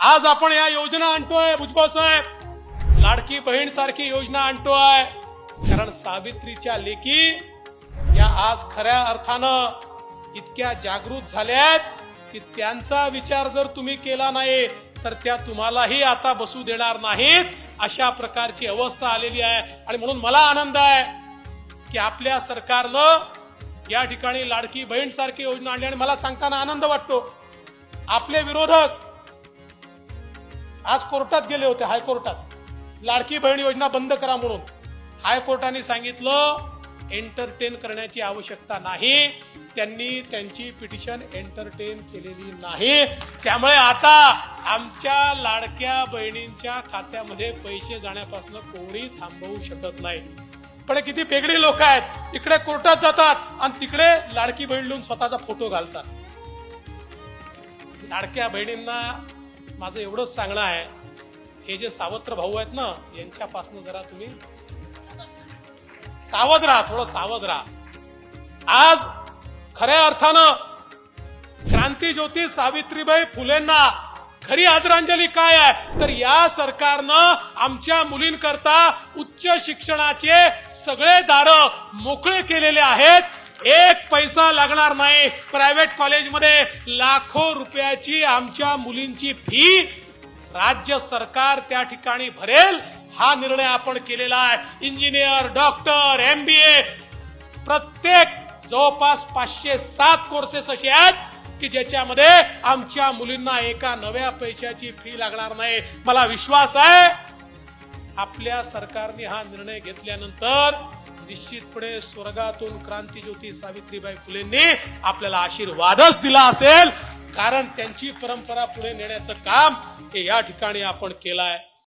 आज आपण या योजना आणतोय भुजबळ साहेब, लाडकी बहीण सारखी योजना आणतोय, कारण सावित्रीच्या लेकी या आज खऱ्या अर्थानं इतक्या जागृत झाल्यात की त्यांचा विचार जर तुम्ही केला नाही तर त्या तुम्हालाही आता बसू देणार नाहीत, अशा प्रकारची अवस्था आलेली आहे। आणि म्हणून मला आनंद आहे की आपल्या सरकारनं या ठिकाणी लाडकी बहीण सारखी योजना आणली। आणि मला सांगताना आनंद वाटतो, आपले विरोधक आज कोर्टात गेले होते, हायकोर्टात, लाडकी बहीण योजना बंद करा म्हणून। हायकोर्टाने सांगितलं एंटरटेन करण्याची आवश्यकता नाही, त्यांनी त्यांची पिटिशन एंटरटेन केलेली नाही। त्यामुळे आता आमच्या लाडक्या बहिणींच्या खात्यामध्ये पैसे जाण्यापासून कोणी थांबवू शकत नाही। पण किती पेगडी लोक आहेत, इकडे कोर्टात जातात आणि तिकडे लाडकी बहीण लिहून स्वतःचा फोटो घालतात। लाडक्या बहिणींना माझं एवढंच सांगणं आहे, हे जे सावत्र भाऊ आहेत ना, यांच्यापासून जरा तुम्ही सावध राहा, थोडं सावध राहा। आज खऱ्या अर्थानं क्रांतीज्योती सावित्रीबाई फुलेंना खरी आदरांजली काय आहे, तर या सरकारनं आमच्या मुलींकरता उच्च शिक्षणाचे सगळे दार मोकळे केलेले आहेत। एक पैसा लागणार नाही। प्रायव्हेट कॉलेजमध्ये लाखो रुपयाची आमच्या मुलींची फी राज्य सरकार त्या ठिकाणी भरेल, हा निर्णय आपण केलेला आहे। इंजिनियर, डॉक्टर, MBA, प्रत्येक जवळपास 507 कोर्सेस असे आहेत की ज्याच्यामध्ये आमच्या मुलींना एका नव्या पैशाची फी लागणार नाही। मला विश्वास आहे आपल्या सरकारने हा निर्णय घेतल्यानंतर निश्चितपणे स्वर्गातून क्रांतीज्योती सावित्रीबाई फुलेंनी आपल्याला आशीर्वादच दिला असेल, कारण त्यांची परंपरा पुढे नेण्याचं काम हे या ठिकाणी आपण केलं आहे।